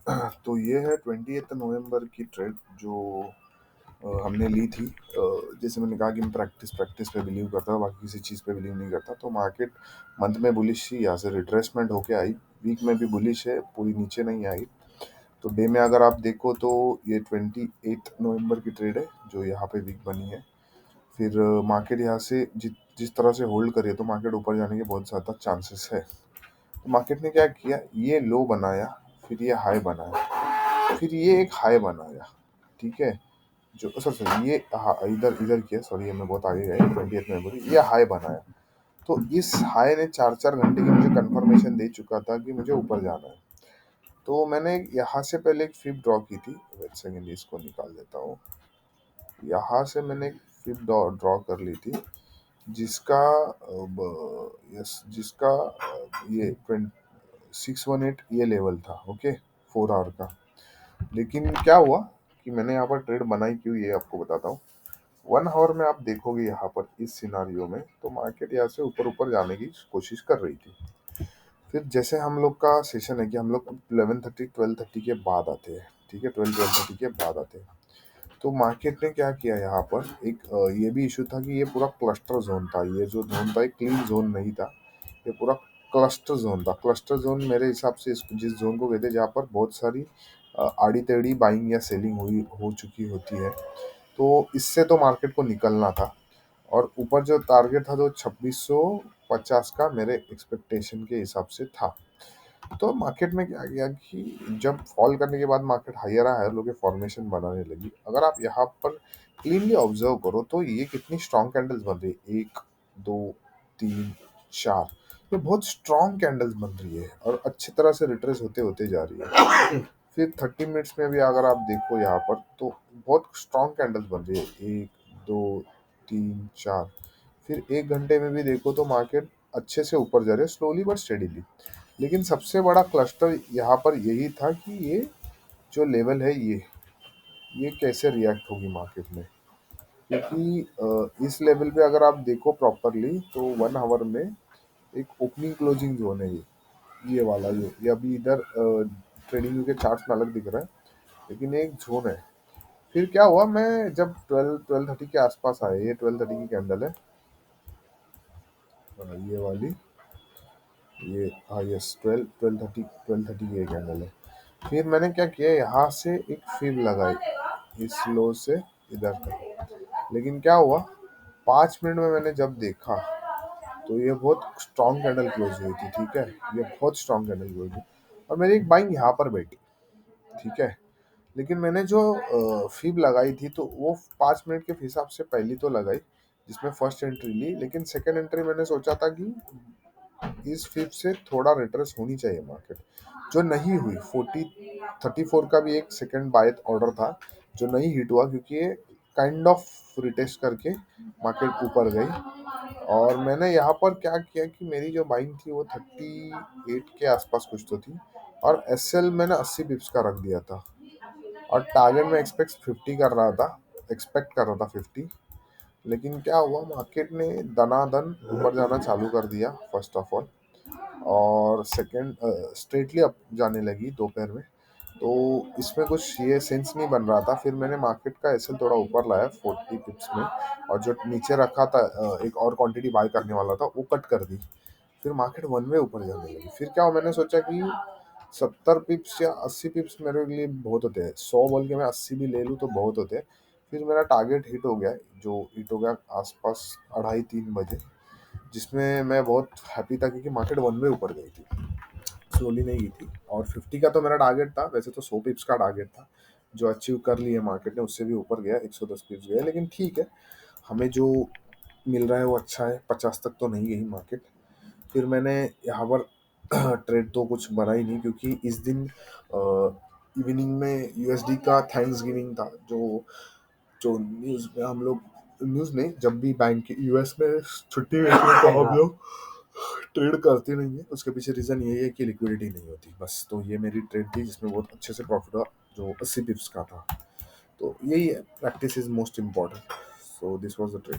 तो ये है 28 नवंबर की ट्रेड जो हमने ली थी। जैसे मैंने कहा कि मैं प्रैक्टिस प्रैक्टिस पे बिलीव करता हूँ, बाकी किसी चीज़ पे बिलीव नहीं करता। तो मार्केट मंथ में बुलिश थी, यहाँ से रिट्रेसमेंट होके आई। वीक में भी बुलिश है, पूरी नीचे नहीं आई। तो डे में अगर आप देखो तो ये 28 नवंबर की ट्रेड है जो यहाँ पे वीक बनी है। फिर मार्केट यहाँ से जिस तरह से होल्ड करे तो मार्केट ऊपर जाने के बहुत ज़्यादा चांसेस है। तो मार्केट ने क्या किया, ये लो बनाया, फिर ये हाई बनाया, फिर ये एक हाई बनाया। ठीक है, जो सर सर ये इधर इधर किया, सॉरी, ये मैं बहुत आगे गया। 28 नवंबर ये हाई बनाया। तो इस हाई ने 4-4 घंटे की मुझे कंफर्मेशन दे चुका था कि मुझे ऊपर जाना है। तो मैंने यहाँ से पहले एक फिब ड्रॉ की थी। वेट सेकेंड, इसको निकाल देता हूँ। यहाँ से मैंने एक फिब ड्रॉ कर ली थी, जिसका जिसका ये 618 ये लेवल था। ओके, 4 आवर का। लेकिन क्या हुआ कि मैंने यहाँ पर ट्रेड बनाई क्यों, ये आपको बताता हूँ। 1 आवर में आप देखोगे यहाँ पर इस सिनारियो में, तो मार्केट यहाँ से ऊपर ऊपर जाने की कोशिश कर रही थी। फिर जैसे हम लोग का सेशन है कि हम लोग 11:30 12:30 के बाद आते हैं। ठीक है, 12:30 के बाद आते हैं। तो मार्केट ने क्या किया यहाँ पर, एक ये भी इशू था कि ये पूरा क्लस्टर जोन था। ये जो जोन था, एक क्लीन जोन नहीं था, ये पूरा क्लस्टर जोन था। क्लस्टर जोन मेरे हिसाब से जिस जोन को कहते हैं जहाँ पर बहुत सारी आड़ी टेढ़ी बाइंग या सेलिंग हुई हो चुकी होती है। तो इससे तो मार्केट को निकलना था। और ऊपर जो टारगेट था तो 2650 का मेरे एक्सपेक्टेशन के हिसाब से था। तो मार्केट में क्या किया कि जब फॉल करने के बाद मार्केट हायर हायर लोग फॉर्मेशन बनाने लगी। अगर आप यहाँ पर क्लीनली ऑब्जर्व करो तो ये कितनी स्ट्रॉन्ग कैंडल्स बन रही है, 1 2 3 4। ये बहुत स्ट्रॉन्ग कैंडल्स बन रही है और अच्छी तरह से रिट्रेस होते होते जा रही है। फिर 30 मिनट्स में भी अगर आप देखो यहाँ पर तो बहुत स्ट्रॉन्ग कैंडल्स बन रही है, 1 2 3 4। फिर 1 घंटे में भी देखो तो मार्केट अच्छे से ऊपर जा रहे है, स्लोली बट स्टेडीली। लेकिन सबसे बड़ा क्लस्टर यहाँ पर यही था कि ये जो लेवल है ये कैसे रिएक्ट होगी मार्केट में। क्योंकि इस लेवल पे अगर आप देखो प्रॉपरली तो 1 आवर में एक ओपनिंग क्लोजिंग जोन है। ये वाला ये अभी इधर ट्रेडिंग के चार्ट्स में अलग दिख रहा है, लेकिन एक जोन है। फिर क्या हुआ, मैं जब 12:30 के आसपास आए, ये 12:30 की कैंडल है, ये वाली, ये हाँ यस, 12:30 की कैंडल है। फिर मैंने क्या किया, यहाँ से एक फिब लगाई इस लो से इधर तक। लेकिन क्या हुआ, 5 मिनट में मैंने जब देखा तो ये बहुत स्ट्रॉन्ग कैंडल क्लोज हुई थी। ठीक है, ये बहुत स्ट्रॉन्ग कैंडल क्लोज हुई और मेरी एक बाइंग यहाँ पर बैठी। ठीक है, लेकिन मैंने जो फीब लगाई थी तो वो 5 मिनट के हिसाब से पहली तो लगाई, जिसमें फर्स्ट एंट्री ली। लेकिन सेकेंड एंट्री मैंने सोचा था कि इस फीब से थोड़ा रिट्रेस होनी चाहिए मार्केट, जो नहीं हुई। 34 का भी एक सेकेंड बाय ऑर्डर था जो नहीं हिट हुआ, क्योंकि ये काइंड ऑफ रिटेस्ट करके मार्केट ऊपर गई। और मैंने यहाँ पर क्या किया कि मेरी जो बाइंग थी वो 38 के आसपास कुछ तो थी, और एसएल मैंने 80 पिप्स का रख दिया था। और टारगेट में एक्सपेक्ट कर रहा था 50। लेकिन क्या हुआ, मार्केट ने दनादन ऊपर जाना चालू कर दिया फर्स्ट ऑफ ऑल, और सेकंड स्ट्रेटली अप जाने लगी दोपहर में। तो इसमें कुछ ये सेंस नहीं बन रहा था। फिर मैंने मार्केट का एसएल थोड़ा ऊपर लाया 40 पिप्स में, और जो नीचे रखा था एक और क्वांटिटी बाय करने वाला था, वो कट कर दी। फिर मार्केट वन वे ऊपर जाने लगी। फिर क्या हुआ, मैंने सोचा कि 70 पिप्स या 80 पिप्स मेरे लिए बहुत होते हैं, 100 बोल के मैं 80 भी ले लूँ तो बहुत होते हैं। फिर मेरा टारगेट हिट हो गया, जो हिट हो गया आसपास 2:30-3 बजे, जिसमें मैं बहुत हैप्पी था क्योंकि मार्केट वन वे ऊपर गई थी, स्लोली नहीं गई थी। और 50 का तो मेरा टारगेट था, वैसे तो 100 पिप्स का टारगेट था जो अचीव कर लिया मार्केट ने। उससे भी ऊपर गया, 110 पिप्स गया, लेकिन ठीक है, हमें जो मिल रहा है वो अच्छा है। 50 तक तो नहीं गई मार्केट। फिर मैंने यहाँ पर ट्रेड तो कुछ बना ही नहीं, क्योंकि इस दिन इवनिंग में यूएसडी का थैंक्स गिविंग था, जो जो न्यूज़ में हम लोग, न्यूज़ नहीं, जब भी बैंक यूएस में छुट्टी होती है तो हम लोग ट्रेड करते नहीं है। उसके पीछे रीज़न यही है कि लिक्विडिटी नहीं होती बस। तो ये मेरी ट्रेड थी जिसमें बहुत अच्छे से प्रॉफिट हुआ, जो 80 पिप्स का था। तो यही है, practice is most important. So this was the trade.